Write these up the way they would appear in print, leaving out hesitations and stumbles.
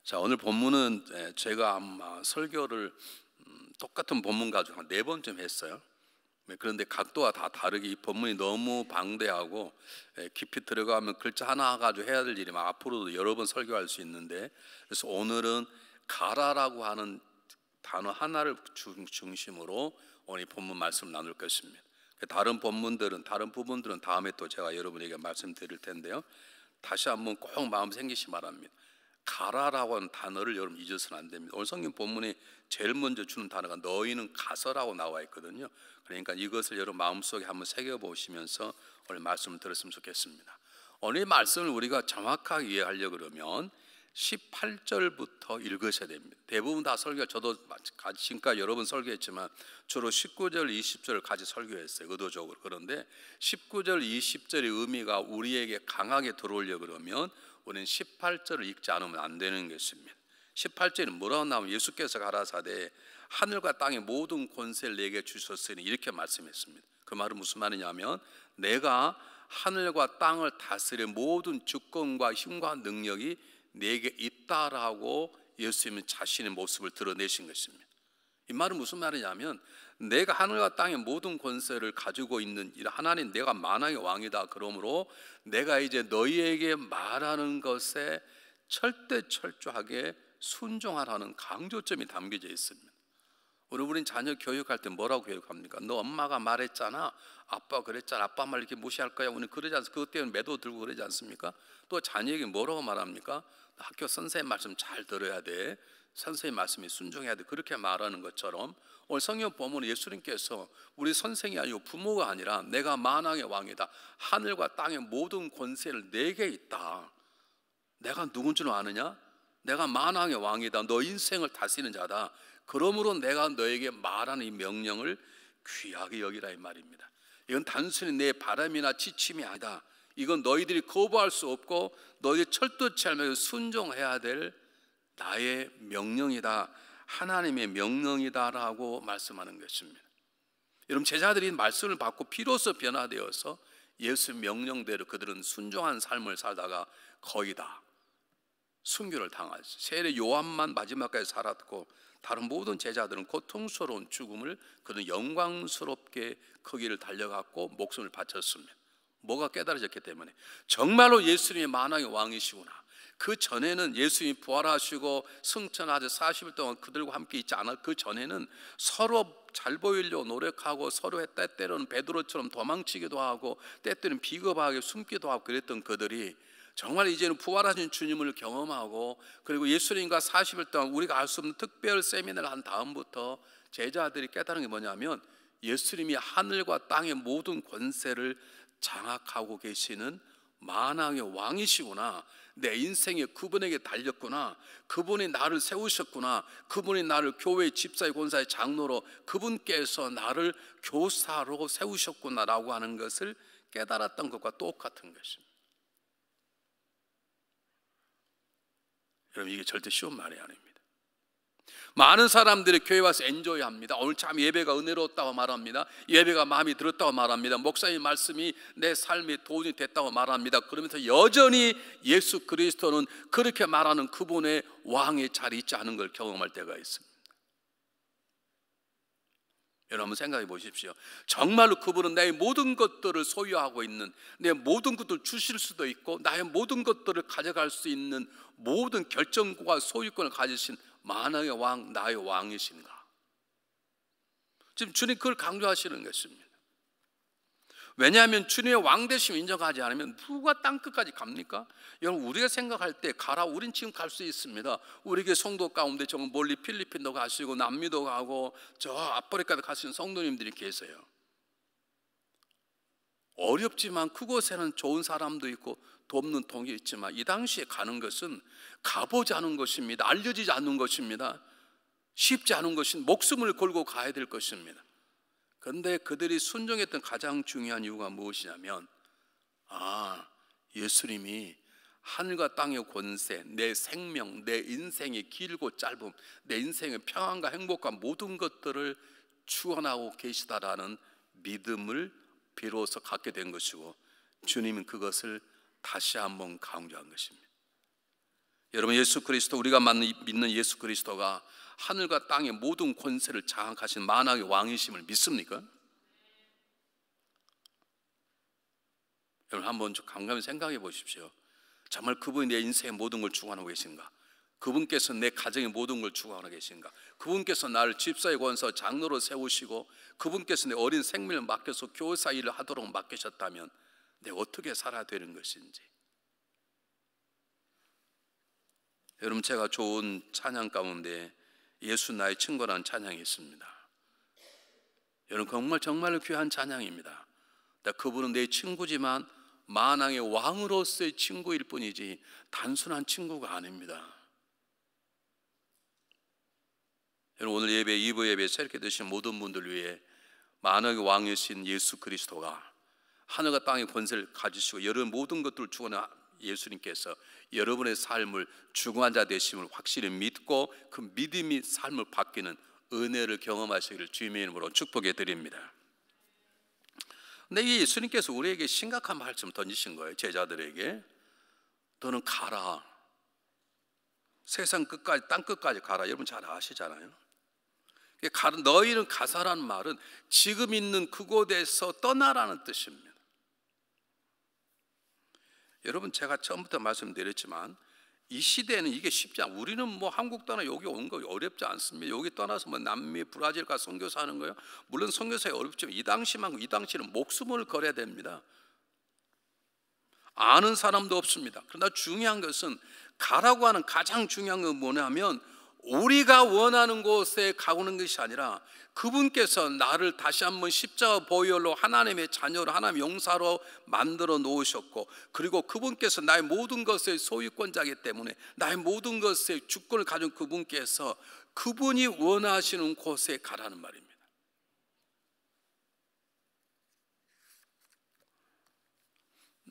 자, 오늘 본문은 제가 아마 설교를 똑같은 본문 가지고 한 4번쯤 했어요. 그런데 각도가 다 다르게 이 본문이 너무 방대하고 깊이 들어가면 글자 하나 가지고 해야 될 일이 막 앞으로도 여러 번 설교할 수 있는데, 그래서 오늘은 가라라고 하는 단어 하나를 중심으로 오늘 이 본문 말씀을 나눌 것입니다. 다른 본문들은, 다른 부분들은 다음에 또 제가 여러분에게 말씀드릴 텐데요, 다시 한번 꼭 마음 생기시 바랍니다. 가라라고 하는 단어를 여러분 잊어서는 안 됩니다. 오늘 성경 본문이 제일 먼저 주는 단어가 너희는 가서라고 나와 있거든요. 그러니까 이것을 여러분 마음속에 한번 새겨보시면서 오늘 말씀을 들었으면 좋겠습니다. 오늘 이 말씀을 우리가 정확하게 이해하려고 그러면 18절부터 읽으셔야 됩니다. 대부분 다 설교, 저도 지금까지 여러 번 설교했지만 주로 19절, 20절을 같이 설교했어요, 의도적으로. 그런데 19절, 20절의 의미가 우리에게 강하게 들어오려고 그러면 우리는 18절을 읽지 않으면 안 되는 것입니다. 18절은 뭐라고 나오면 예수께서 가라사대 하늘과 땅의 모든 권세를 내게 주셨으니 이렇게 말씀했습니다. 그 말은 무슨 말이냐면 내가 하늘과 땅을 다스릴 모든 주권과 힘과 능력이 내게 있다라고 예수님은 자신의 모습을 드러내신 것입니다. 이 말은 무슨 말이냐면 내가 하늘과 땅의 모든 권세를 가지고 있는 하나님, 내가 만왕의 왕이다. 그러므로 내가 이제 너희에게 말하는 것에 절대 철저하게 순종하라는 강조점이 담겨져 있습니다. 우리는 자녀 교육할 때 뭐라고 교육합니까? 너 엄마가 말했잖아, 아빠가 그랬잖아, 아빠 말 이렇게 무시할 거야, 우리 그러지 않습니까? 그것 때문에 매도 들고 그러지 않습니까? 또 자녀에게 뭐라고 말합니까? 학교 선생님 말씀 잘 들어야 돼, 선생님 말씀에 순종해야 돼, 그렇게 말하는 것처럼 오늘 성경 보면 예수님께서 우리 선생이 아니고 부모가 아니라 내가 만왕의 왕이다, 하늘과 땅의 모든 권세를 내게 있다. 내가 누군 줄 아느냐? 내가 만왕의 왕이다, 너 인생을 다스리는 자다. 그러므로 내가 너에게 말하는 이 명령을 귀하게 여기라, 이 말입니다. 이건 단순히 내 바람이나 지침이 아니다. 이건 너희들이 거부할 수 없고 너희들이 철두치 않으면 순종해야 될 나의 명령이다, 하나님의 명령이다라고 말씀하는 것입니다. 여러분, 제자들이 말씀을 받고 비로소 변화되어서 예수 명령대로 그들은 순종한 삶을 살다가 거의 다 순교를 당하죠. 세례 요한만 마지막까지 살았고 다른 모든 제자들은 고통스러운 죽음을 그는 영광스럽게 그 길을 달려갔고 목숨을 바쳤습니다. 뭐가 깨달아졌기 때문에 정말로 예수님이 만왕의 왕이시구나. 그 전에는 예수님이 부활하시고 승천하셔 40일 동안 그들과 함께 있지 않아. 그 전에는 서로 잘 보이려고 노력하고 서로 때때로는 베드로처럼 도망치기도 하고 때때로는 비겁하게 숨기도 하고 그랬던 그들이 정말 이제는 부활하신 주님을 경험하고 그리고 예수님과 40일 동안 우리가 알 수 없는 특별 세미나를 한 다음부터 제자들이 깨달은 게 뭐냐면 예수님이 하늘과 땅의 모든 권세를 장악하고 계시는 만왕의 왕이시구나. 내 인생에 그분에게 달렸구나. 그분이 나를 세우셨구나. 그분이 나를 교회 집사의 권사의 장로로, 그분께서 나를 교사로 세우셨구나라고 하는 것을 깨달았던 것과 똑같은 것입니다. 여러분, 이게 절대 쉬운 말이 아닙니다. 많은 사람들이 교회 와서 엔조이합니다. 오늘 참 예배가 은혜로웠다고 말합니다. 예배가 마음이 들었다고 말합니다. 목사님 말씀이 내 삶에 도움이 됐다고 말합니다. 그러면서 여전히 예수 그리스도는 그렇게 말하는 그분의 왕의 자리에 있지 않은 걸 경험할 때가 있습니다. 여러분 생각해 보십시오. 정말로 그분은 나의 모든 것들을 소유하고 있는, 내 모든 것들을 주실 수도 있고 나의 모든 것들을 가져갈 수 있는 모든 결정권과 소유권을 가지신 만왕의 왕, 나의 왕이신가? 지금 주님 그걸 강조하시는 것입니다. 왜냐하면 주님의 왕되심 인정하지 않으면 누가 땅끝까지 갑니까? 여러분, 우리가 생각할 때 가라, 우린 지금 갈 수 있습니다. 우리에게 성도 가운데 저 멀리 필리핀도 가시고 남미도 가고 저 아프리카도 가시는 성도님들이 계세요. 어렵지만 그곳에는 좋은 사람도 있고 돕는 통이 있지만 이 당시에 가는 것은 가보지 않은 것입니다. 알려지지 않는 것입니다. 쉽지 않은 것은 목숨을 걸고 가야 될 것입니다. 그런데 그들이 순종했던 가장 중요한 이유가 무엇이냐면 예수님이 하늘과 땅의 권세, 내 생명, 내 인생의 길고 짧음, 내 인생의 평안과 행복과 모든 것들을 축원하고 계시다라는 믿음을 비로소 갖게 된 것이고 주님은 그것을 다시 한번 강조한 것입니다. 여러분, 예수 그리스도, 우리가 믿는 예수 그리스도가 하늘과 땅의 모든 권세를 장악하신 만왕의 왕이심을 믿습니까? 여러분, 한번 좀 감감히 생각해 보십시오. 정말 그분이 내 인생의 모든 걸 주관하고 계신가? 그분께서 내 가정의 모든 걸 주관하고 계신가? 그분께서 나를 집사의 권서 장로로 세우시고 그분께서 내 어린 생명을 맡겨서 교사 일을 하도록 맡기셨다면 내가 어떻게 살아야 되는 것인지. 여러분, 제가 좋은 찬양 가운데 예수 나의 친구라는 찬양이 있습니다. 여러분, 정말 귀한 찬양입니다. 그분은 내 친구지만 만왕의 왕으로서의 친구일 뿐이지 단순한 친구가 아닙니다. 여러분, 오늘 예배 2부 예배 새롭게 드신 모든 분들 위해 만왕의 왕이신 예수 그리스도가 하늘과 땅의 권세를 가지시고 여러분 모든 것들을 주관하는 예수님께서 여러분의 삶을 중한 자 되심을 확실히 믿고 그 믿음이 삶을 바뀌는 은혜를 경험하시기를 주님의 이름으로 축복해 드립니다. 근데 이 예수님께서 우리에게 심각한 말씀 던지신 거예요. 제자들에게 너는 가라, 세상 끝까지 땅 끝까지 가라. 여러분 잘 아시잖아요. 너희는 가사라는 말은 지금 있는 그곳에서 떠나라는 뜻입니다. 여러분, 제가 처음부터 말씀드렸지만 이 시대에는 이게 쉽지 않아요. 우리는 한국 떠나 여기 온 거 어렵지 않습니다. 여기 떠나서 남미 브라질 가 선교사 하는 거예요. 물론 선교사가 어렵지만 이 당시는 목숨을 걸어야 됩니다. 아는 사람도 없습니다. 그러나 중요한 것은 가라고 하는 가장 중요한 건 뭐냐면 우리가 원하는 곳에 가고는 것이 아니라 그분께서 나를 다시 한번 십자가 보혈로 하나님의 자녀로 하나님의 용사로 만들어 놓으셨고 그리고 그분께서 나의 모든 것의 소유권자이기 때문에 나의 모든 것의 주권을 가진 그분께서 그분이 원하시는 곳에 가라는 말입니다.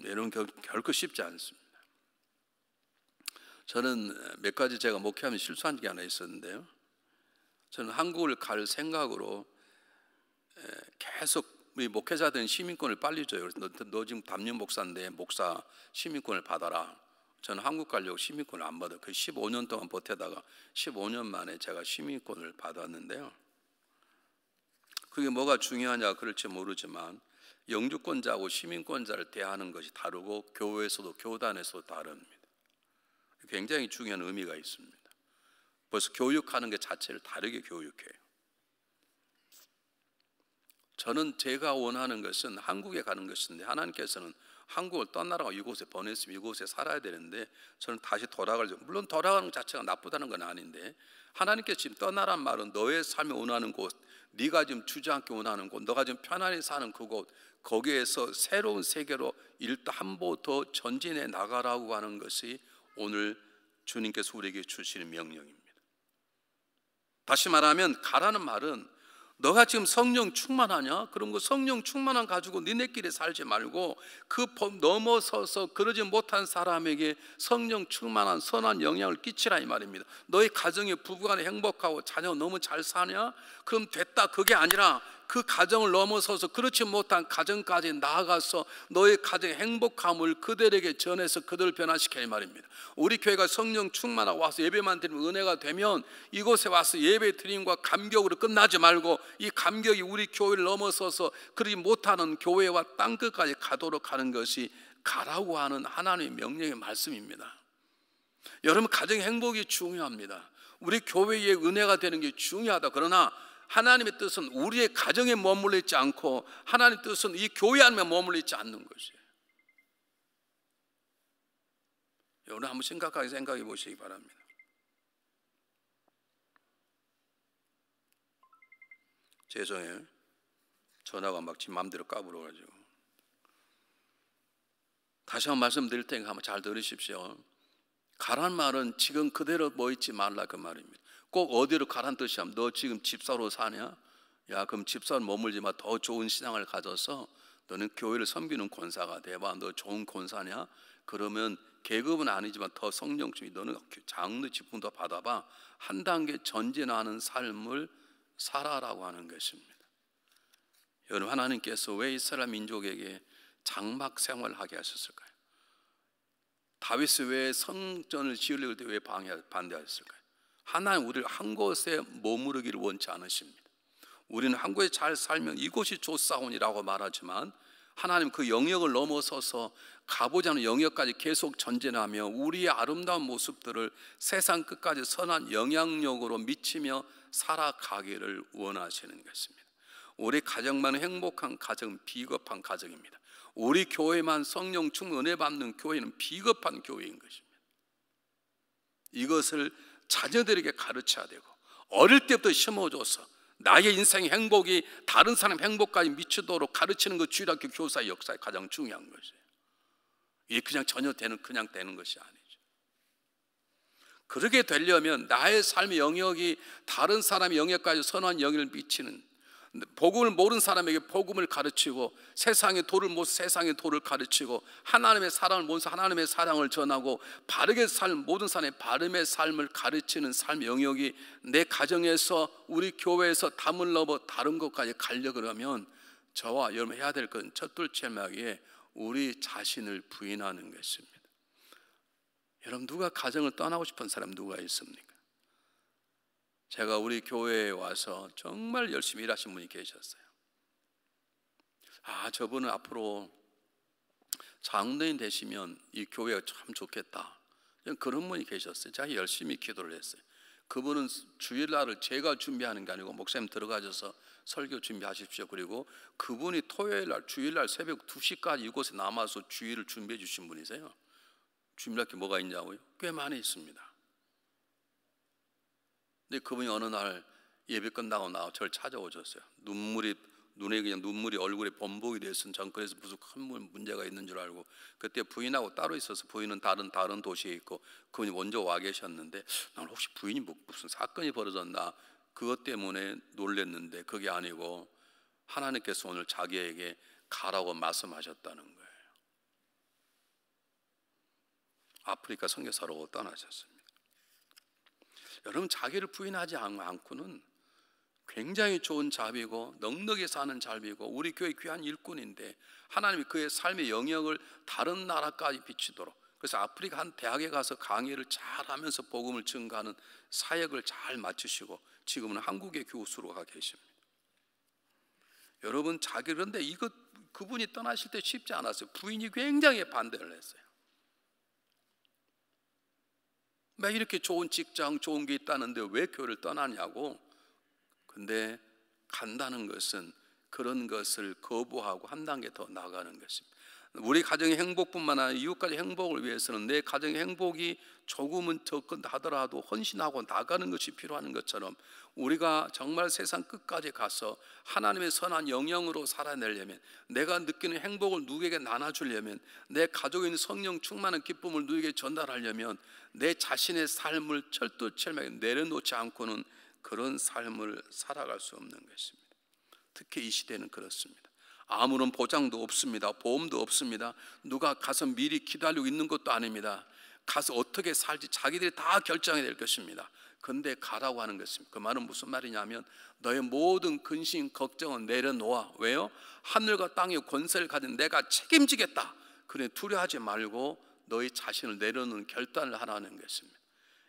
여러분, 결코 쉽지 않습니다. 저는 몇 가지 제가 목회하면 실수한 게 하나 있었는데요. 저는 한국을 갈 생각으로 계속 우리 목회자들은 시민권을 빨리 줘요. 그래서 너 지금 담임 목사인데 목사 시민권을 받아라. 저는 한국 가려고 시민권을 안 받아요. 그 15년 동안 버텨다가 15년 만에 제가 시민권을 받았는데요. 그게 뭐가 중요하냐 그럴지 모르지만 영주권자하고 시민권자를 대하는 것이 다르고 교회에서도 교단에서도 다릅니다. 굉장히 중요한 의미가 있습니다. 벌써 교육하는 것 자체를 다르게 교육해요. 저는 제가 원하는 것은 한국에 가는 것인데 하나님께서는 한국을 떠나라고 이곳에 보냈으면 이곳에 살아야 되는데 저는 다시 돌아가려고. 물론 돌아가는 것 자체가 나쁘다는 건 아닌데 하나님께서 지금 떠나란 말은 너의 삶에 원하는 곳, 네가 지금 주저앉게 원하는 곳, 너가 지금 편안히 사는 그곳, 거기에서 새로운 세계로 일단 한 步더 전진해 나가라고 하는 것이 오늘 주님께서 우리에게 주시는 명령입니다. 다시 말하면 가라는 말은 너가 지금 성령 충만하냐? 그런 거 성령 충만함 가지고 니네끼리 살지 말고 그 법 넘어서서 그러지 못한 사람에게 성령 충만한 선한 영향을 끼치라 이 말입니다. 너희 가정이 부부간에 행복하고 자녀 너무 잘 사냐? 그럼 됐다. 그게 아니라 그 가정을 넘어서서 그렇지 못한 가정까지 나아가서 너의 가정의 행복함을 그들에게 전해서 그들을 변화시켜 이 말입니다. 우리 교회가 성령 충만하고 와서 예배만 드리면 은혜가 되면 이곳에 와서 예배 드림과 감격으로 끝나지 말고 이 감격이 우리 교회를 넘어서서 그러지 못하는 교회와 땅끝까지 가도록 하는 것이 가라고 하는 하나님의 명령의 말씀입니다. 여러분, 가정의 행복이 중요합니다. 우리 교회의 은혜가 되는 게 중요하다. 그러나 하나님의 뜻은 우리의 가정에 머물러 있지 않고 하나님의 뜻은 이 교회 안에 머물러 있지 않는 것이에요. 여러분, 한번 심각하게 생각해 보시기 바랍니다. 죄송해요. 전화가 막 지 맘대로 까불어가지고. 다시 한번 말씀드릴 테니까 한번 잘 들으십시오. 가란 말은 지금 그대로 뭐 있지 말라 그 말입니다. 꼭 어디로 가란 뜻이 아니라 너 지금 집사로 사냐? 야, 그럼 집사로 머물지 마. 더 좋은 신앙을 가져서 너는 교회를 섬기는 권사가 돼봐. 너 좋은 권사냐? 그러면 계급은 아니지만 더 성령심이 너는 장로 직분도 받아봐. 한 단계 전진하는 삶을 살아라고 하는 것입니다. 여러분, 하나님께서 왜 이스라엘 민족에게 장막 생활을 하게 하셨을까요? 다윗이 왜 성전을 지으려고 할 때 왜 반대하셨을까요? 하나님 우리를 한 곳에 머무르기를 원치 않으십니다. 우리는 한 곳에 잘 살면 이곳이 좋사오니라고 말하지만 하나님 그 영역을 넘어서서 가보지 않은 영역까지 계속 전진하며 우리의 아름다운 모습들을 세상 끝까지 선한 영향력으로 미치며 살아가기를 원하시는 것입니다. 우리 가정만 행복한 가정은 비겁한 가정입니다. 우리 교회만 성령 충만 은혜 받는 교회는 비겁한 교회인 것입니다. 이것을 자녀들에게 가르쳐야 되고 어릴 때부터 심어줘서 나의 인생의 행복이 다른 사람 행복까지 미치도록 가르치는 것 주일학교 교사의 역사에 가장 중요한 것이에요. 이게 그냥 그냥 되는 것이 아니죠. 그렇게 되려면 나의 삶의 영역이 다른 사람의 영역까지 선한 영향을 미치는, 복음을 모르는 사람에게 복음을 가르치고 세상의 도를 모르는 세상의 도를 가르치고 하나님의 사랑을 모르는 하나님의 사랑을 전하고 바르게 살 모든 사람의 바름의 삶을 가르치는 삶의 영역이 내 가정에서 우리 교회에서 담을 넘어 다른 것까지 가려고 하면 저와 여러분 해야 될 것은 첫둘째마게 우리 자신을 부인하는 것입니다. 여러분 누가 가정을 떠나고 싶은 사람 누가 있습니까? 제가 우리 교회에 와서 정말 열심히 일하신 분이 계셨어요. 저분은 앞으로 장로님 되시면 이 교회가 참 좋겠다, 그런 분이 계셨어요. 제가 열심히 기도를 했어요. 그분은 주일날을 제가 준비하는 게 아니고 목사님 들어가셔서 설교 준비하십시오. 그리고 그분이 토요일날 주일날 새벽 2시까지 이곳에 남아서 주일을 준비해 주신 분이세요. 준비할 게 뭐가 있냐고요? 꽤 많이 있습니다. 근데 그분이 어느 날 예배 끝나고 저를 찾아오셨어요. 눈에 그냥 눈물이 얼굴에 범벅이 됐은 전 그래서 무슨 큰 문제가 있는 줄 알고 그때 부인하고 따로 있어서 부인은 다른 도시에 있고 그분이 먼저 와 계셨는데 나는 혹시 부인이 무슨 사건이 벌어졌나 그것 때문에 놀랬는데 그게 아니고 하나님께서 오늘 자기에게 가라고 말씀하셨다는 거예요. 아프리카 선교사로 떠나셨습니다. 여러분 자기를 부인하지 않고는 굉장히 좋은 자비고 넉넉히 사는 자비고 우리 교회 귀한 일꾼인데 하나님이 그의 삶의 영역을 다른 나라까지 비추도록, 그래서 아프리카 한 대학에 가서 강의를 잘하면서 복음을 증거하는 사역을 잘 마치시고 지금은 한국의 교수로 가 계십니다. 여러분 그런데 그분이 떠나실 때 쉽지 않았어요. 부인이 굉장히 반대를 했어요. 막 이렇게 좋은 직장 좋은 게 있다는데 왜 교회를 떠나냐고. 근데 간다는 것은 그런 것을 거부하고 한 단계 더 나아가는 것입니다. 우리 가정의 행복뿐만 아니라 이웃까지 행복을 위해서는 내 가정의 행복이 조금은 접근하더라도 헌신하고 나가는 것이 필요한 것처럼 우리가 정말 세상 끝까지 가서 하나님의 선한 영향으로 살아내려면, 내가 느끼는 행복을 누구에게 나눠주려면, 내 가족에 있는 성령 충만한 기쁨을 누구에게 전달하려면 내 자신의 삶을 철두철미하게 내려놓지 않고는 그런 삶을 살아갈 수 없는 것입니다. 특히 이 시대는 그렇습니다. 아무런 보장도 없습니다. 보험도 없습니다. 누가 가서 미리 기다리고 있는 것도 아닙니다. 가서 어떻게 살지 자기들이 다 결정해야 될 것입니다. 그런데 가라고 하는 것입니다. 그 말은 무슨 말이냐면 너의 모든 근심 걱정은 내려놓아. 왜요? 하늘과 땅의 권세를 가진 내가 책임지겠다. 그래 두려워하지 말고 너의 자신을 내려놓는 결단을 하라는 것입니다.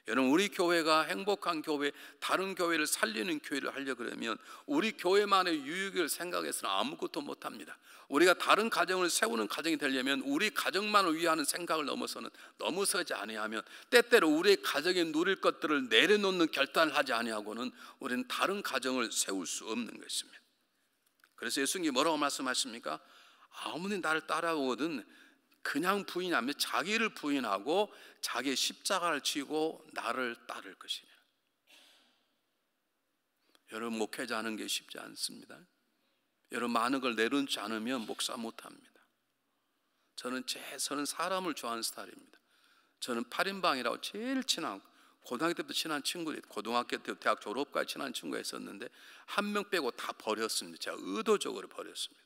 여러분 우리 교회가 행복한 교회, 다른 교회를 살리는 교회를 하려고 그러면 우리 교회만의 유익을 생각해서는 아무것도 못합니다. 우리가 다른 가정을 세우는 가정이 되려면 우리 가정만을 위하는 생각을 넘어서지 아니하면 때때로 우리의 가정에 누릴 것들을 내려놓는 결단을 하지 아니하고는 우리는 다른 가정을 세울 수 없는 것입니다. 그래서 예수님이 뭐라고 말씀하십니까? 아무리 나를 따라오거든 그냥 부인하면 자기를 부인하고 자기의 십자가를 지고 나를 따를 것이냐. 여러분 목회자 하는 게 쉽지 않습니다. 여러분 많은 걸 내려놓지 않으면 목사 못합니다. 저는 사람을 좋아하는 스타일입니다. 저는 8인방이라고 제일 친한, 고등학교 때부터 친한 친구들, 고등학교 때 대학 졸업까지 친한 친구가 있었는데 한 명 빼고 다 버렸습니다. 제가 의도적으로 버렸습니다.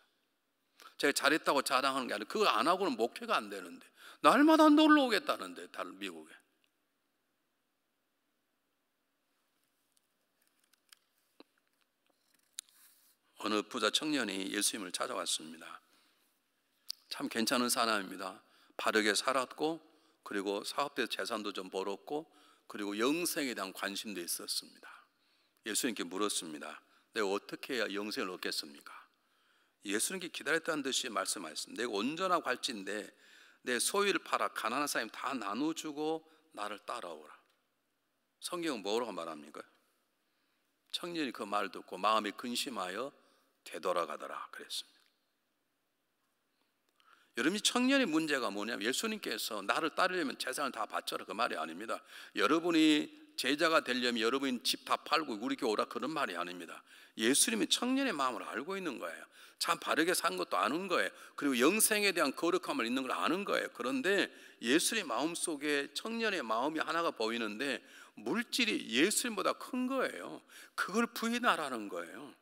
제가 잘했다고 자랑하는 게 아니라 그거 안 하고는 목회가 안 되는데 날마다 놀러 오겠다는데 다른 미국에. 어느 부자 청년이 예수님을 찾아왔습니다. 참 괜찮은 사람입니다. 바르게 살았고 그리고 사업에서 재산도 좀 벌었고, 그리고 영생에 대한 관심도 있었습니다. 예수님께 물었습니다. 내가 어떻게 해야 영생을 얻겠습니까? 예수님께 기다렸다는 듯이 말씀하셨습니다. 내가 온전하고 갈지인데 내 소유를 팔아 가난한 사람이 다 나눠주고 나를 따라오라. 성경은 뭐라고 말합니까? 청년이 그 말을 듣고 마음이 근심하여 되돌아가더라 그랬습니다. 여러분이 청년의 문제가 뭐냐면, 예수님께서 나를 따르려면 재산을 다 바쳐라 그 말이 아닙니다. 여러분이 제자가 되려면 여러분이 집 다 팔고 우리 교회 오라 그런 말이 아닙니다. 예수님은 청년의 마음을 알고 있는 거예요. 참 바르게 산 것도 아는 거예요. 그리고 영생에 대한 거룩함을 있는 걸 아는 거예요. 그런데 예수님의 마음속에 청년의 마음이 하나가 보이는데 물질이 예수님보다 큰 거예요. 그걸 부인하라는 거예요.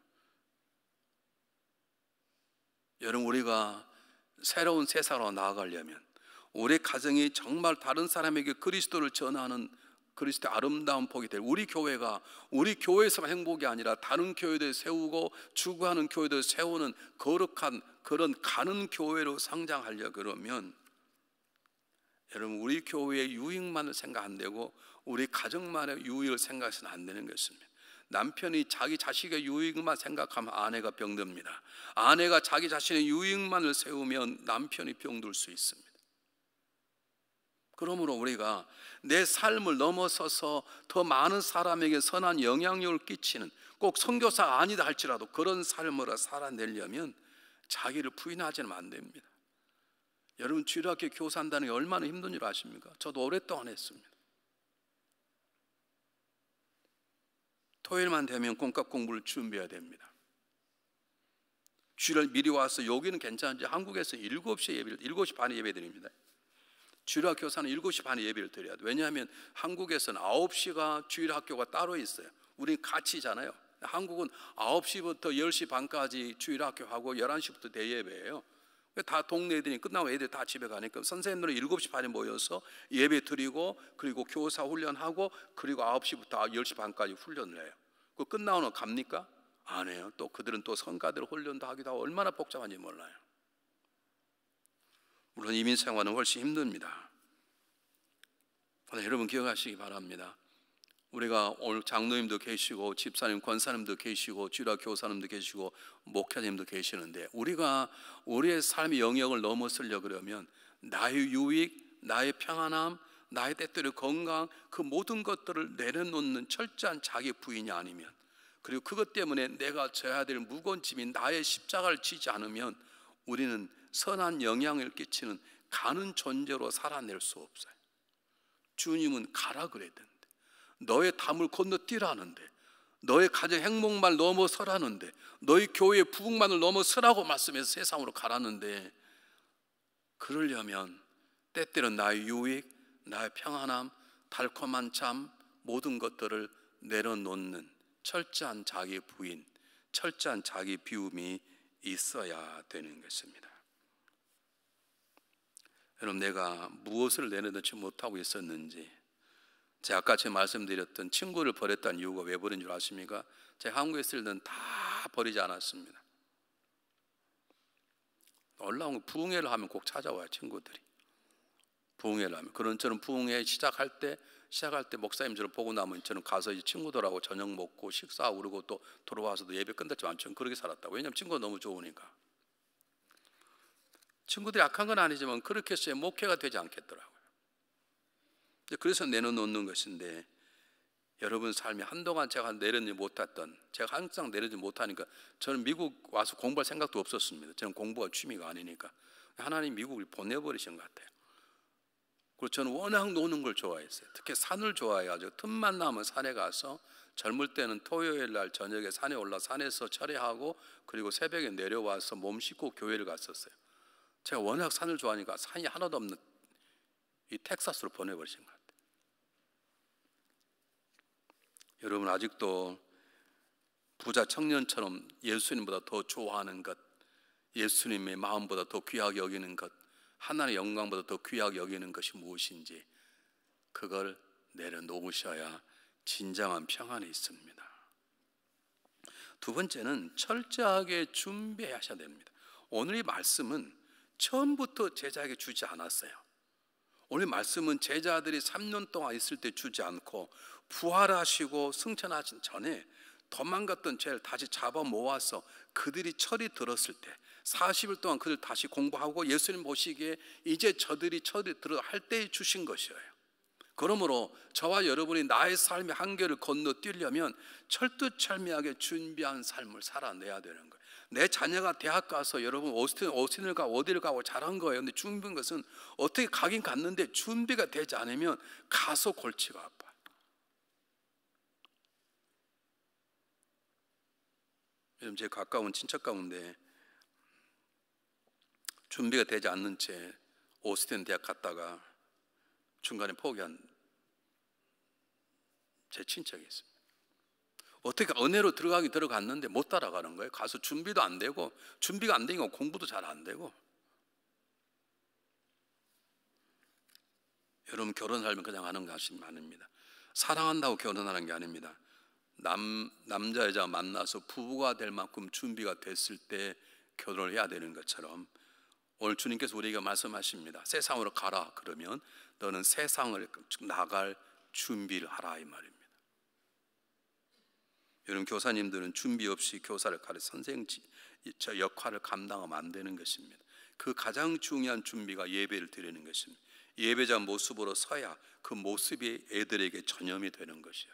여러분, 우리가 새로운 세상으로 나아가려면, 우리 가정이 정말 다른 사람에게 그리스도를 전하는 그리스도의 아름다운 복이 될, 우리 교회가 우리 교회에서만 행복이 아니라 다른 교회들 세우고 추구하는 교회들 세우는 거룩한 그런 가는 교회로 성장하려 그러면, 여러분, 우리 교회의 유익만을 생각 안 되고 우리 가정만의 유익을 생각해서는 안 되는 것입니다. 남편이 자기 자식의 유익만 생각하면 아내가 병듭니다. 아내가 자기 자신의 유익만을 세우면 남편이 병들 수 있습니다. 그러므로 우리가 내 삶을 넘어서서 더 많은 사람에게 선한 영향력을 끼치는, 꼭 선교사가 아니다 할지라도 그런 삶을 살아내려면 자기를 부인하지는 안 됩니다. 여러분, 주일학교 교사한다는 게 얼마나 힘든 줄 아십니까? 저도 오랫동안 했습니다. 토요일만 되면 공과 공부를 준비해야 됩니다. 주일을 미리 와서, 여기는 괜찮은지 한국에서 7시 반에 예배 드립니다. 주일학 교사는 7시 반에 예배를 드려야 돼요. 왜냐하면 한국에서는 9시가 주일학교가 따로 있어요. 우린 같이잖아요. 한국은 9시부터 10시 반까지 주일학교 하고 11시부터 대예배예요. 다 동네 애들이 끝나고 애들 다 집에 가니까 선생님들은 7시 반에 모여서 예배 드리고, 그리고 교사 훈련하고, 그리고 9시부터 10시 반까지 훈련을 해요. 그 끝나고 갑니까? 안 해요. 또 그들은 또 성가들 훈련도 하기도 하고 얼마나 복잡한지 몰라요. 물론 이민 생활은 훨씬 힘듭니다. 그러나 여러분 기억하시기 바랍니다. 우리가 오늘 장로님도 계시고 집사님, 권사님도 계시고 주일학 교사님도 계시고 목회자님도 계시는데, 우리가 우리의 삶의 영역을 넘어서려고 그러면 나의 유익, 나의 평안함, 나의 때때로 건강, 그 모든 것들을 내려놓는 철저한 자기 부인이 아니면, 그리고 그것 때문에 내가 져야 될 무거운 짐인 나의 십자가를 지지 않으면 우리는 선한 영향을 끼치는 가는 존재로 살아낼 수 없어요. 주님은 가라 그랬는데, 너의 담을 건너뛰라는데, 너의 가정 행복만 넘어서라는데, 너희 교회의 부흥만을 넘어서라고 말씀해서 세상으로 가라는데, 그러려면 때때로 나의 유익, 나의 평안함, 달콤한 참, 모든 것들을 내려놓는 철저한 자기 부인, 철저한 자기 비움이 있어야 되는 것입니다. 여러분, 내가 무엇을 내려놓지 못하고 있었는지, 제가 아까 말씀드렸던 친구를 버렸다는 이유가 왜 버린 줄 아십니까? 제가 한국에 있을 때는 다 버리지 않았습니다. 올라온 거, 부흥회를 하면 꼭 찾아와요, 친구들이. 부흥회를 하면. 그런 저는 부흥회 시작할 때 목사님 저를 보고 나면 저는 가서 친구들하고 저녁 먹고 식사하고, 그러고 또 돌아와서도 예배 끝났지만 저는 그렇게 살았다고. 왜냐하면 친구가 너무 좋으니까. 친구들이 악한 건 아니지만 그렇게 해서 목회가 되지 않겠더라고요. 그래서 내려놓는 것인데, 여러분 삶이 한동안 제가 내려놓지 못했던, 제가 항상 내려놓지 못하니까, 저는 미국 와서 공부할 생각도 없었습니다. 저는 공부가 취미가 아니니까. 하나님 미국을 보내버리신 것 같아요. 그리고 저는 워낙 노는 걸 좋아했어요. 특히 산을 좋아해가지고 틈만 나면 산에 가서, 젊을 때는 토요일 날 저녁에 산에 올라 산에서 철회하고, 그리고 새벽에 내려와서 몸 씻고 교회를 갔었어요. 제가 워낙 산을 좋아하니까 산이 하나도 없는 이 텍사스로 보내버리신 것 같아요. 여러분, 아직도 부자 청년처럼 예수님보다 더 좋아하는 것, 예수님의 마음보다 더 귀하게 여기는 것, 하나님의 영광보다 더 귀하게 여기는 것이 무엇인지, 그걸 내려놓으셔야 진정한 평안이 있습니다. 두 번째는 철저하게 준비하셔야 됩니다. 오늘 이 말씀은 처음부터 제자에게 주지 않았어요. 오늘 말씀은 제자들이 3년 동안 있을 때 주지 않고 부활하시고 승천하신 전에 도망갔던 죄를 다시 잡아 모아서 그들이 철이 들었을 때 40일 동안 그들 다시 공부하고 예수님 보시기에 이제 저들이 철이 들어 할 때에 주신 것이에요. 그러므로 저와 여러분이 나의 삶의 한계를 건너뛰려면 철두철미하게 준비한 삶을 살아내야 되는 거예요. 내 자녀가 대학 가서 여러분 오스틴을 가고 어디를 가고 잘한 거예요. 근데 준비한 것은 어떻게 가긴 갔는데 준비가 되지 않으면 가서 골치가 아파요. 요즘 제 가까운 친척 가운데 준비가 되지 않는 채 오스틴 대학 갔다가 중간에 포기한 제 친척이 있습니다. 어떻게 은혜로 들어갔는데 못 따라가는 거예요. 가서 준비도 안 되고, 준비가 안 되니까 공부도 잘 안 되고. 여러분 결혼 살면 그냥 하는 것이 아닙니다. 사랑한다고 결혼하는 게 아닙니다. 남자 여자 만나서 부부가 될 만큼 준비가 됐을 때 결혼을 해야 되는 것처럼 오늘 주님께서 우리에게 말씀하십니다. 세상으로 가라. 그러면 너는 세상을 나갈 준비를 하라 이 말입니다. 여러분 교사님들은 준비 없이 교사를 가르쳐 선생 저 역할을 감당하면 안 되는 것입니다. 그 가장 중요한 준비가 예배를 드리는 것입니다. 예배자 모습으로 서야 그 모습이 애들에게 전염이 되는 것이에요.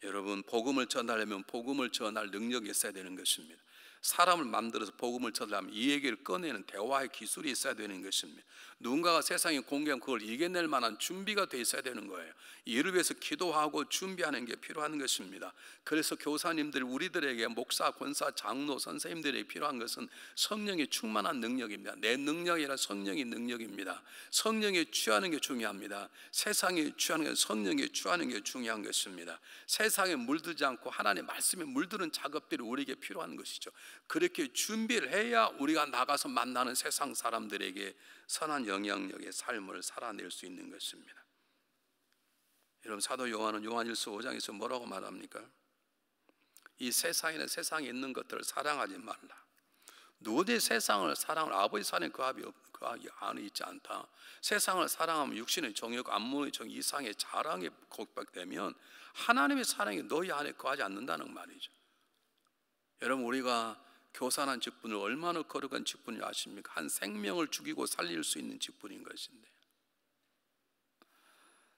여러분 복음을 전하려면 복음을 전할 능력이 있어야 되는 것입니다. 사람을 만들어서 복음을 전하려면 이 얘기를 꺼내는 대화의 기술이 있어야 되는 것입니다. 누군가가 세상에 공개하면 그걸 이겨낼 만한 준비가 돼 있어야 되는 거예요. 이를 위해서 기도하고 준비하는 게 필요한 것입니다. 그래서 교사님들 우리들에게 목사, 권사, 장로, 선생님들에게 필요한 것은 성령이 충만한 능력입니다. 내 능력이 아니라 성령의 능력입니다. 성령에 취하는 게 중요합니다. 세상에 취하는 게 성령에 취하는 게 중요한 것입니다. 세상에 물들지 않고 하나님의 말씀에 물드는 작업들이 우리에게 필요한 것이죠. 그렇게 준비를 해야 우리가 나가서 만나는 세상 사람들에게 선한 영향력의 삶을 살아낼 수 있는 것입니다. 여러분 사도 요한은 요한일서 5장에서 뭐라고 말합니까? 이 세상에는 세상에 있는 것들을 사랑하지 말라. 누구든지 세상을 사랑을 아버지 사랑에 그 안에 있지 않다. 세상을 사랑하면 육신의 정욕, 안목의 정, 이상의 자랑에 고백되면 하나님의 사랑이 너희 안에 거하지 않는다는 말이죠. 여러분 우리가 교사라는 직분을 얼마나 거룩한 직분인지 아십니까? 한 생명을 죽이고 살릴 수 있는 직분인 것인데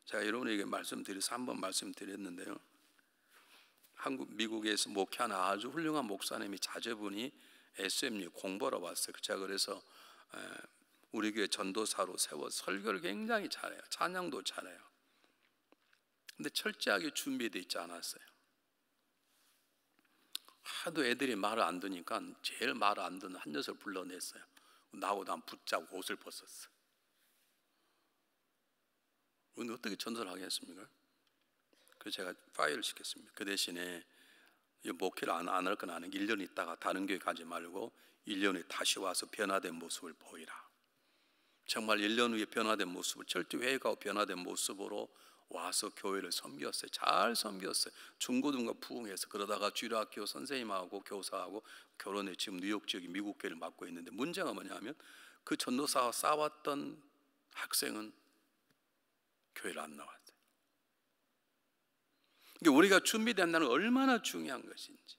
제가 여러분에게 말씀드려서 한번 말씀드렸는데요. 미국에서 목회하는 아주 훌륭한 목사님이 자제분이 SMU 공부하러 왔어요. 제가 그래서 우리 교회 전도사로 세워 설교를 굉장히 잘해요. 찬양도 잘해요. 근데 철저하게 준비되어 있지 않았어요. 하도 애들이 말을 안 듣니까 제일 말을 안 듣는 한 녀석을 불러냈어요. 나하고 난 붙잡고 옷을 벗었어. 근데 어떻게 전도를 하겠습니까? 그래서 제가 파이어를 시켰습니다. 그 대신에 목회를 안 할 건 아는 게 1년 있다가 다른 교회 가지 말고 1년 후에 다시 와서 변화된 모습을 보이라. 정말 1년 후에 변화된 모습을 철저회가고 변화된 모습으로 와서 교회를 섬겼어요. 잘 섬겼어요. 중고등과 부흥해서 그러다가 주일학교 선생님하고 교사하고 결혼해 지금 뉴욕 지역의 미국 교회를 맡고 있는데 문제가 뭐냐면 그 전도사와 싸웠던 학생은 교회를 안 나왔어요. 그러니까 우리가 준비된다는 건 얼마나 중요한 것인지.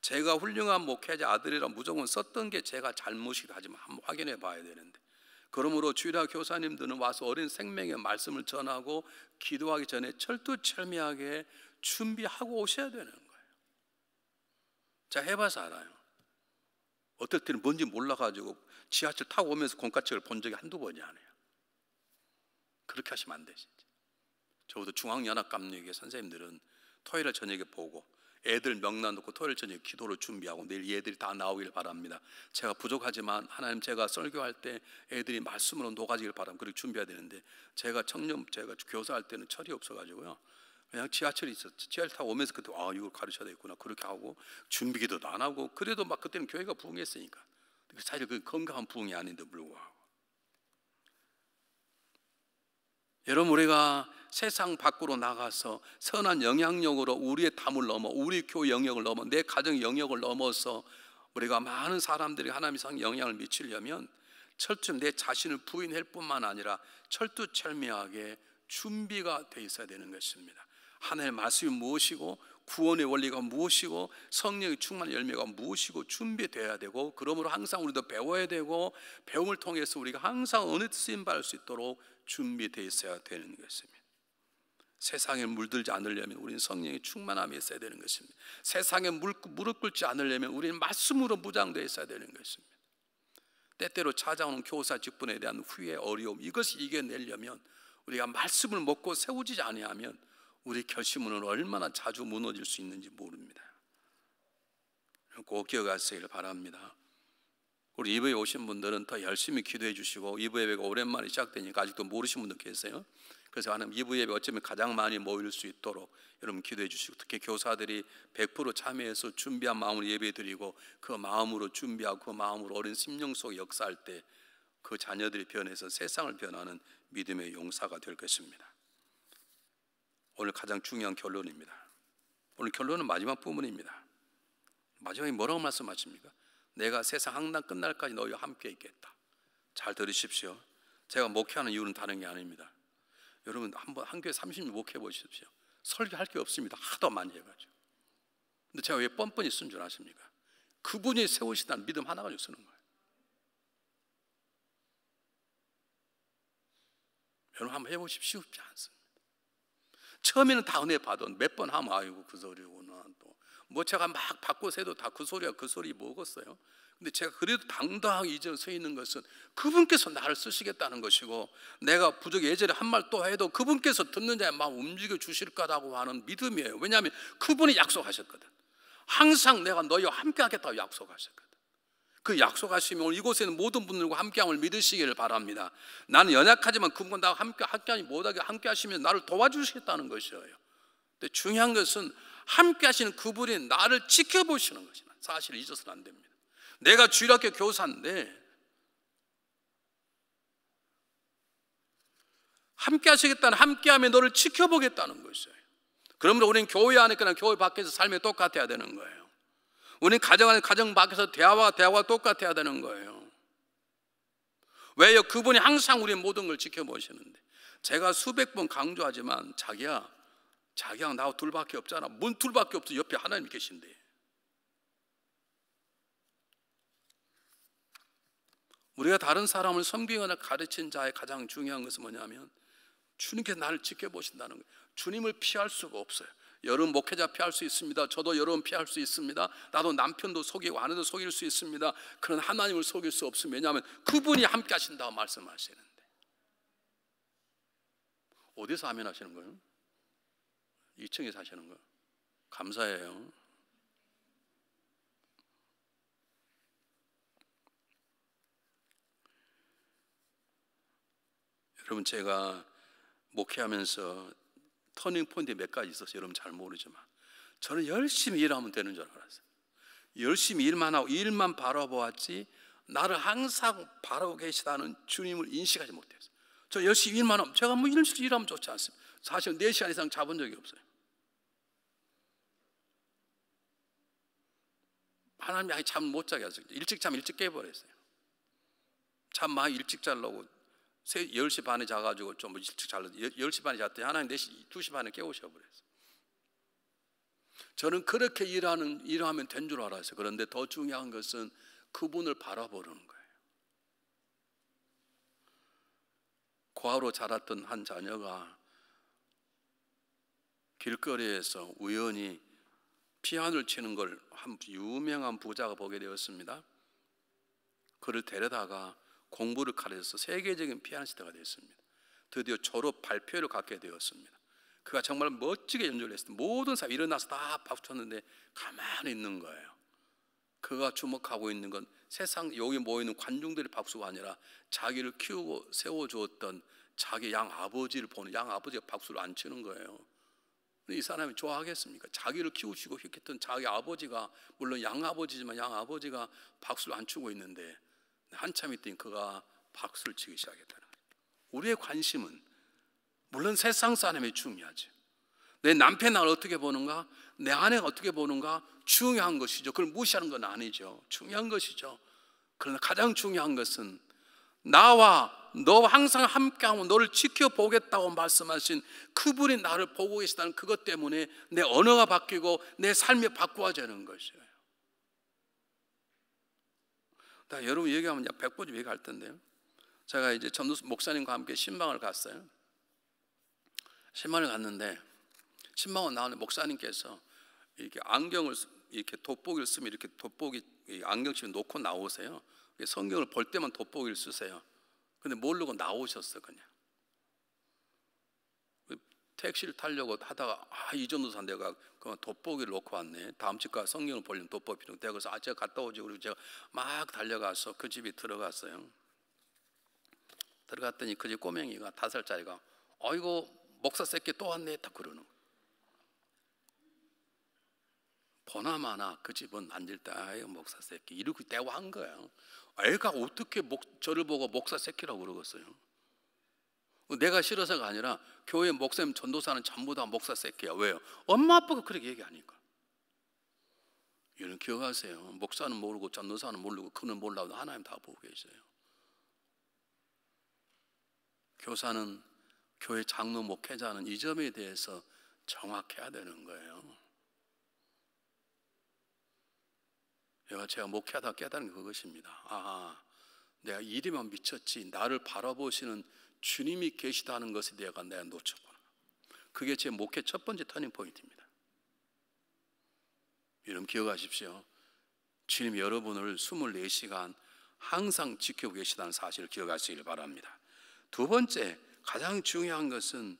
제가 훌륭한 목회자 아들이라 무조건 썼던 게 제가 잘못이다 하지만 한번 확인해 봐야 되는데 그러므로 주일학 교사님들은 와서 어린 생명의 말씀을 전하고 기도하기 전에 철두철미하게 준비하고 오셔야 되는 거예요. 제가 해봐서 알아요. 어떨 때는 뭔지 몰라가지고 지하철 타고 오면서 공과책을 본 적이 한두 번이 아니에요. 그렇게 하시면 안 되시지. 적어도 중앙연합감리교회 선생님들은 토요일 저녁에 보고 애들 명단 놓고 토요일 저녁에 기도를 준비하고 내일 얘들이 다 나오길 바랍니다. 제가 부족하지만 하나님 제가 설교할 때 애들이 말씀으로 녹아지길 바랍니다. 그렇게 준비해야 되는데 제가 교사할 때는 철이 없어가지고요. 그냥 지하철이 있었죠. 지하철 타고 오면서 그때 이걸 가르쳐야 되겠구나 그렇게 하고 준비기도도 안 하고 그래도 막 그때는 교회가 부흥했으니까 사실 그 건강한 부흥이 아닌데 불구하고 여러분 우리가 세상 밖으로 나가서 선한 영향력으로 우리의 담을 넘어 우리 교회 영역을 넘어 내 가정 영역을 넘어서 우리가 많은 사람들이 하나님의 상 영향을 미치려면 내 자신을 부인할 뿐만 아니라 철두철미하게 준비가 돼 있어야 되는 것입니다. 하나님의 말씀이 무엇이고 구원의 원리가 무엇이고 성령의 충만의 열매가 무엇이고 준비되어야 되고, 그러므로 항상 우리도 배워야 되고, 배움을 통해서 우리가 항상 어느 쓰임 받을 수 있도록 준비되어 있어야 되는 것입니다. 세상에 물들지 않으려면 우리는 성령의 충만함이 있어야 되는 것입니다. 세상에 무릎 꿇지 않으려면 우리는 말씀으로 무장되어 있어야 되는 것입니다. 때때로 찾아오는 교사 직분에 대한 후회, 어려움, 이것을 이겨내려면 우리가 말씀을 먹고 세우지 아니하면 우리 결심은 얼마나 자주 무너질 수 있는지 모릅니다. 꼭 기억하시길 바랍니다. 우리 이브에 오신 분들은 더 열심히 기도해 주시고, 이브 예배가 오랜만에 시작되니까 아직도 모르신 분들 계세요. 그래서 하나님 이브 예배 어쩌면 가장 많이 모일 수 있도록 여러분 기도해 주시고, 특히 교사들이 100% 참여해서 준비한 마음으로 예배 드리고, 그 마음으로 준비하고 그 마음으로 어린 심령 속에 역사할 때 그 자녀들이 변해서 세상을 변하는 믿음의 용사가 될 것입니다. 오늘 가장 중요한 결론입니다. 오늘 결론은 마지막 부분입니다. 마지막에 뭐라고 말씀하십니까? 내가 세상 항상 끝날까지 너희와 함께 있겠다. 잘 들으십시오. 제가 목회하는 이유는 다른 게 아닙니다. 여러분 한번 한 교회 30년 목회해 보십시오. 설교할 게 없습니다. 하도 많이 해가지고. 근데 제가 왜 뻔뻔히 쓴 줄 아십니까? 그분이 세우시다는 믿음 하나 가지고 쓰는 거예요. 여러분 한번 해보십시오. 쉽지 않습니다. 처음에는 다 은혜 받아 몇 번 하면 아이고 그 소리구나, 또 뭐 제가 막 바꿔서 해도 다 그 소리가 그 소리 먹었어요. 근데 제가 그래도 당당하게 이제 서 있는 것은 그분께서 나를 쓰시겠다는 것이고, 내가 부족히 예전에 한 말 또 해도 그분께서 듣는 자의 마음 움직여 주실 거라고 하는 믿음이에요. 왜냐하면 그분이 약속하셨거든. 항상 내가 너희와 함께 하겠다고 약속하셨거든. 그 약속하시면 오늘 이곳에 있는 모든 분들과 함께함을 믿으시기를 바랍니다. 나는 연약하지만 그분과 나와 함께하지 못하게 함께 하시면 나를 도와주시겠다는 것이에요. 근데 중요한 것은 함께 하시는 그분이 나를 지켜보시는 것이다. 사실 잊어서는 안 됩니다. 내가 주일학교 교사인데 함께 하시겠다는, 함께하며 너를 지켜보겠다는 것이에요. 그러므로 우리는 교회 안에 있거나 교회 밖에서 삶이 똑같아야 되는 거예요. 우리는 가정 안에 가정 밖에서 대화가 똑같아야 되는 거예요. 왜요? 그분이 항상 우리의 모든 걸 지켜보시는데. 제가 수백 번 강조하지만 자기야 나하고 둘밖에 없잖아. 뭔 둘밖에 없어. 옆에 하나님이 계신데. 우리가 다른 사람을 섬기거나 가르친 자의 가장 중요한 것은 뭐냐면 주님께서 나를 지켜보신다는 거예요. 주님을 피할 수가 없어요. 여러분 목회자 피할 수 있습니다. 저도 여러분 피할 수 있습니다. 나도 남편도 속이고 아내도 속일 수 있습니다. 그런 하나님을 속일 수 없습니다. 왜냐하면 그분이 함께 하신다고 말씀하시는데. 어디서 아멘 하시는 거예요? 2층에 사시는 거예요? 감사해요. 여러분 제가 목회하면서 터닝 포인트 몇 가지 있어서 여러분 잘 모르지만 저는 열심히 일하면 되는 줄 알았어요. 열심히 일만 하고 일만 바라보았지 나를 항상 바라보고 계시다는 주님을 인식하지 못했어요. 저 열심히 일만 하면 제가 뭐 열심히 일하면 좋지 않습니다. 사실 4시간 이상 자본 적이 없어요. 하나님이 잠 못 자게 하셨어요. 일찍 자면 일찍 깨버렸어요. 잠 많이 일찍 자려고 10시 반에 자가지고 좀 일찍 잘라서 10시 반에 잤더니 하나님 2시 반에 깨우셔버렸어요. 저는 그렇게 일하면 된 줄 알았어요. 그런데 더 중요한 것은 그분을 바라보는 거예요. 고아로 자랐던 한 자녀가 길거리에서 우연히 피아노를 치는 걸 한 유명한 부자가 보게 되었습니다. 그를 데려다가 공부를 가르쳐서 세계적인 피아니스트가 됐습니다. 드디어 졸업 발표를 갖게 되었습니다. 그가 정말 멋지게 연주를 했습니다. 모든 사람이 일어나서 다 박수 쳤는데 가만히 있는 거예요. 그가 주목하고 있는 건 세상 여기 모이는 관중들의 박수가 아니라 자기를 키우고 세워주었던 자기 양아버지를 보는, 양아버지가 박수를 안 치는 거예요. 이 사람이 좋아하겠습니까? 자기를 키우시고 했던 자기 아버지가, 물론 양아버지지만 양아버지가 박수를 안 치고 있는데 한참 있더니 그가 박수를 치기 시작했다는 거예요. 우리의 관심은 물론 세상 사람이 중요하죠. 내 남편 나를 어떻게 보는가, 내 아내가 어떻게 보는가 중요한 것이죠. 그걸 무시하는 건 아니죠. 중요한 것이죠. 그러나 가장 중요한 것은 나와 너와 항상 함께하고 너를 지켜보겠다고 말씀하신 그분이 나를 보고 계시다는 그것 때문에 내 언어가 바뀌고 내 삶이 바꾸어지는 것이에요. 여러분 얘기하면 100번 얘기할 텐데요. 제가 이제 전도사 목사님과 함께 신방을 갔어요. 신방을 갔는데 신방을 나오는 목사님께서 이렇게 안경을 이렇게 돋보기를 쓰면 이렇게 돋보기 안경씩 놓고 나오세요. 성경을 볼 때만 돋보기를 쓰세요. 근데 모르고 나오셨어. 그냥 택시를 타려고 하다가 이 전도사 내가 그만 돋보기를 놓고 왔네. 다음 집가 성경을 보려면 돋보기 필요. 내가 그래서 제가 갔다 오지. 그리고 제가 막 달려가서 그 집에 들어갔어요. 들어갔더니 그 집 꼬맹이가 5살짜리가 아이고 목사 새끼 또 왔네 딱 그러는 거예요. 보나마나 그 집은 앉을 때 아이고 목사 새끼 이렇게 대화한 거예요. 애가 어떻게 저를 보고 목사 새끼라고 그러겠어요? 내가 싫어서가 아니라 교회 목사님 전도사는 전부 다 목사 새끼야. 왜요? 엄마 아빠가 그렇게 얘기하니까. 이런 기억하세요. 목사는 모르고 전도사는 모르고 그는 몰라도 하나님 다 보고 계세요. 교사는 교회 장로 목회자는 이 점에 대해서 정확해야 되는 거예요. 제가 목회하다 깨달은 게 그것입니다. 내가 일에만 미쳤지 나를 바라보시는 주님이 계시다는 것에 내가 놓쳐보라. 그게 제 목회 첫 번째 터닝 포인트입니다. 여러분 기억하십시오. 주님 여러분을 24시간 항상 지키고 계시다는 사실을 기억하시길 바랍니다. 두 번째 가장 중요한 것은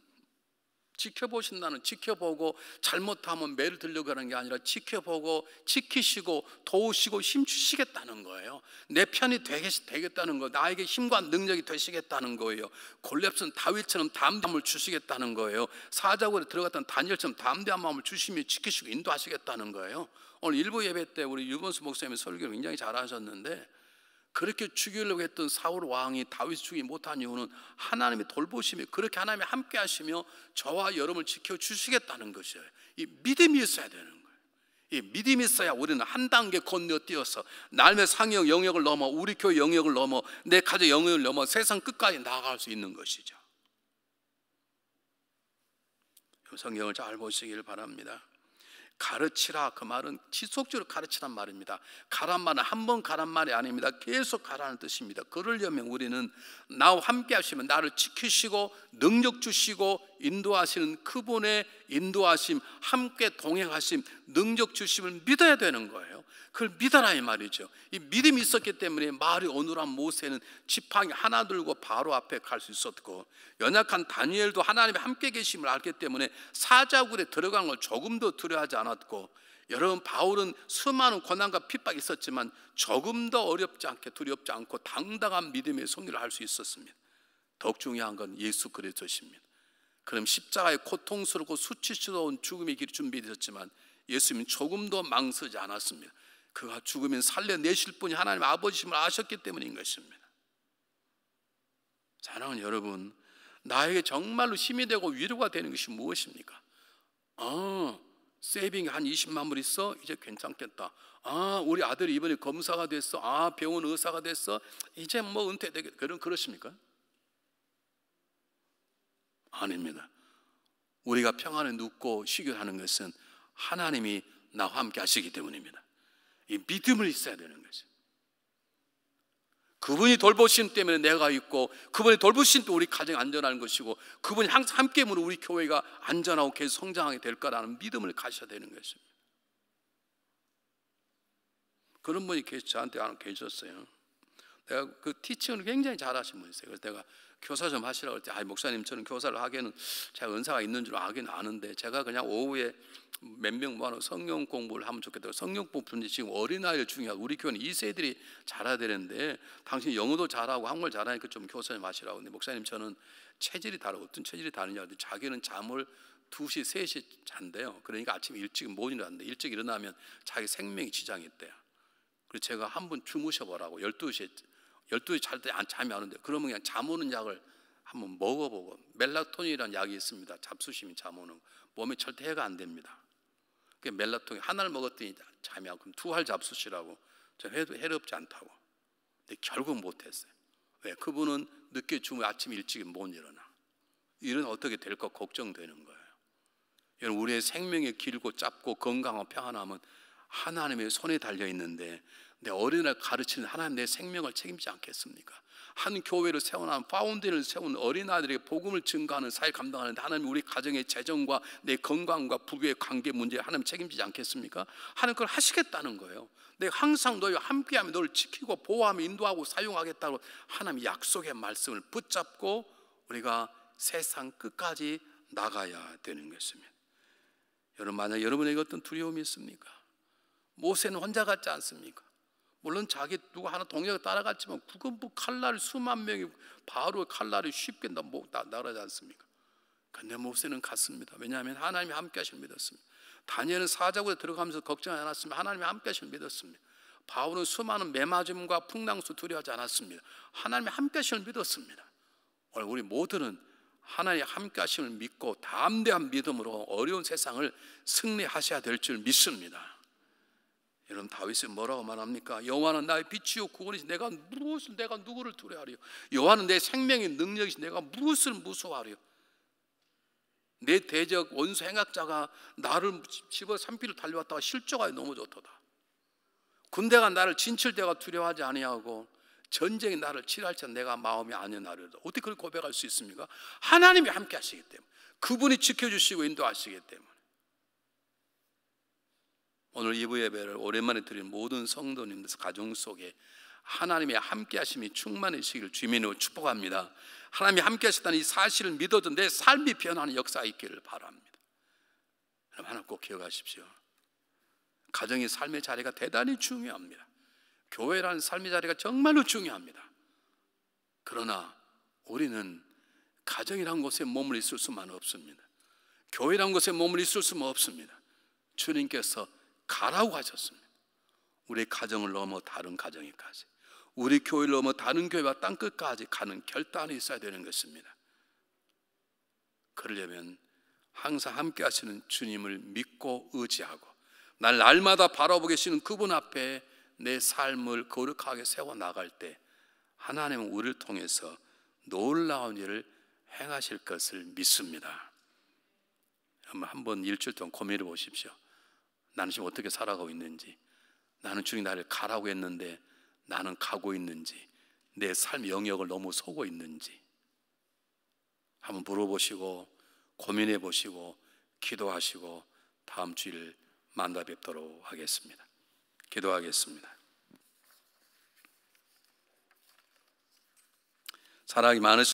지켜보신다는, 지켜보고 잘못하면 매를 들려고 하는 게 아니라 지켜보고 지키시고 도우시고 힘주시겠다는 거예요. 내 편이 되겠다는 거, 나에게 힘과 능력이 되시겠다는 거예요. 골렙은 다윗처럼 담대함을 주시겠다는 거예요. 사자굴에 들어갔던 다니엘처럼 담대한 마음을 주시며 지키시고 인도하시겠다는 거예요. 오늘 일부 예배 때 우리 유건수 목사님의 설교를 굉장히 잘하셨는데, 그렇게 죽이려고 했던 사울 왕이 다윗을 죽이지 못한 이유는 하나님의 돌보심이, 그렇게 하나님이 함께 하시며 저와 여러분을 지켜주시겠다는 것이에요. 이 믿음이 있어야 되는 거예요. 이 믿음이 있어야 우리는 한 단계 건너뛰어서 남의 상영 영역을 넘어, 우리 교회 영역을 넘어, 내 가정 영역을 넘어 세상 끝까지 나아갈 수 있는 것이죠. 성경을 잘 보시길 바랍니다. 가르치라, 그 말은 지속적으로 가르치란 말입니다. 가란 말은 한 번 가란 말이 아닙니다. 계속 가라는 뜻입니다. 그러려면 우리는 나와 함께 하시면 나를 지키시고 능력 주시고 인도하시는 그분의 인도하심, 함께 동행하심, 능력 주심을 믿어야 되는 거예요. 그걸 믿어라 이 말이죠. 이 믿음이 있었기 때문에 말이 어눌한 모세는 지팡이 하나 들고 바로 앞에 갈 수 있었고, 연약한 다니엘도 하나님의 함께 계심을 알기 때문에 사자굴에 들어간 걸 조금도 두려워하지 않았고, 여러분 바울은 수많은 고난과 핍박이 있었지만 조금 더 어렵지 않게 두렵지 않고 당당한 믿음의 선교를 할 수 있었습니다. 더욱 중요한 건 예수 그리스도십니다. 그럼 십자가의 고통스럽고 수치스러운 죽음의 길이 준비되었지만 예수님은 조금도 망설이지 않았습니다. 그가 죽으면 살려내실 분이 하나님 아버지심을 아셨기 때문인 것입니다. 사랑하는 여러분, 나에게 정말로 힘이 되고 위로가 되는 것이 무엇입니까? 세이빙이 한 20만 불 있어? 이제 괜찮겠다. 우리 아들이 이번에 검사가 됐어. 병원 의사가 됐어. 이제 뭐 은퇴되겠다. 그러십니까? 아닙니다. 우리가 평안에 눕고 쉬게 하는 것은 하나님이 나와 함께 하시기 때문입니다. 이 믿음을 있어야 되는 거죠. 그분이 돌보심 때문에 내가 있고, 그분이 돌보심 때문에 우리 가정이 안전한 것이고, 그분이 항상 함께면 우리 교회가 안전하고 계속 성장하게 될 거라는 믿음을 가셔야 되는 것입니다. 그런 분이 저한테 하나 계셨어요. 내가 그 티칭을 굉장히 잘하신 분이세요. 그래서 내가 교사 좀 하시라고 했더니, 목사님 저는 교사를 하기에는 제가 은사가 있는 줄 알긴 아는데 제가 그냥 오후에 몇 명 모아서 성경 공부를 하면 좋겠다고. 성경 공부는 지금 어린아이를 중요하고 우리 교회는 2세들이 잘해야 되는데 당신이 영어도 잘하고 한국말 잘하니까 좀 교사님 하시라고. 근데 목사님 저는 체질이 다르고, 어떤 체질이 다르냐, 자기는 잠을 2시, 3시 잔대요. 그러니까 아침 일찍 못 일어났는데 일찍 일어나면 자기 생명이 지장이 있대요. 그래서 제가 한번 주무셔보라고. 12시 잘 때 잠이 안 오는데, 그러면 그냥 잠 오는 약을 한번 먹어보고, 멜라토닌이라는 약이 있습니다. 잡수시면 잠 오는, 몸에 절대 해가 안 됩니다. 그 멜라토닌 하나를 먹었더니 잠이 안 오고, 그럼 2알 잡수시라고. 저 해롭지 않다고. 근데 결국 못했어요. 왜? 그분은 늦게 주무고 아침 일찍 못 일어나. 일은 어떻게 될까 걱정되는 거예요. 여러분, 우리의 생명이 길고 짧고 건강하고 평안함은 하나님의 손에 달려 있는데, 내 어린아이를 가르치는 하나님 내 생명을 책임지지 않겠습니까? 한 교회를 세워놓은 파운데이션을 세운 어린아이들에게 복음을 증거하는 사회 감당하는데, 하나님 우리 가정의 재정과 내 건강과 부부의 관계 문제에 하나님 책임지지 않겠습니까? 하나님 그걸 하시겠다는 거예요. 내가 항상 너희와 함께하며 너를 지키고 보호하며 인도하고 사용하겠다고 하나님 약속의 말씀을 붙잡고 우리가 세상 끝까지 나가야 되는 것입니다. 여러분, 만약 여러분에게 어떤 두려움이 있습니까? 모세는 혼자 갔지 않습니까? 물론 자기 누구 하나 동료가 따라갔지만 구금부 칼날 수만 명이 바로 칼날이 쉽게 나가지 않습니까? 근데 모세는 갔습니다. 왜냐하면 하나님이 함께 하실 믿었습니다. 다니엘은 사자굴에 들어가면서 걱정하지 않았습니다. 하나님이 함께 하실 믿었습니다. 바울은 수많은 매맞음과 풍랑수 두려워하지 않았습니다. 하나님이 함께 하실 믿었습니다. 오늘 우리 모두는 하나님의 함께 하심을 믿고 담대한 믿음으로 어려운 세상을 승리하셔야 될 줄 믿습니다. 여러분, 다윗은 뭐라고 말합니까? 여호와는 나의 빛이요 구원이시, 내가 누구를 두려워하리요? 여호와는 내 생명의 능력이시, 내가 무엇을 무서워하리요? 내 대적 원수 행악자가 나를 집어 산비를 달려왔다가 실족하여 넘어졌도다. 군대가 나를 진칠대가 두려워하지 아니하고 전쟁이 나를 치랄지 내가 마음이 아니하리로다. 어떻게 그걸 고백할 수 있습니까? 하나님이 함께 하시기 때문에, 그분이 지켜주시고 인도하시기 때문에. 오늘 2부 예배를 오랜만에 드린 모든 성도님들 가정 속에 하나님의 함께 하심이 충만하시기를 주님으로 축복합니다. 하나님이 함께 하셨다는 이 사실을 믿어도 내 삶이 변하는 역사가 있기를 바랍니다. 여러분, 하나 꼭 기억하십시오. 가정의 삶의 자리가 대단히 중요합니다. 교회라는 삶의 자리가 정말로 중요합니다. 그러나 우리는 가정이라는 곳에 몸을 있을 수만 없습니다. 교회라는 곳에 몸을 있을 수만 없습니다. 주님께서 가라고 하셨습니다. 우리 가정을 넘어 다른 가정에까지, 우리 교회를 넘어 다른 교회와 땅끝까지 가는 결단이 있어야 되는 것입니다. 그러려면 항상 함께 하시는 주님을 믿고 의지하고 날 날마다 바라보고 계시는 그분 앞에 내 삶을 거룩하게 세워나갈 때 하나님은 우리를 통해서 놀라운 일을 행하실 것을 믿습니다. 한번 일주일 동안 고민해 보십시오. 나는 지금 어떻게 살아가고 있는지, 나는 주님 나를 가라고 했는데 나는 가고 있는지, 내 삶 영역을 너무 서고 있는지 한번 물어보시고 고민해 보시고 기도하시고 다음 주일 만나 뵙도록 하겠습니다. 기도하겠습니다. 사랑이 많으신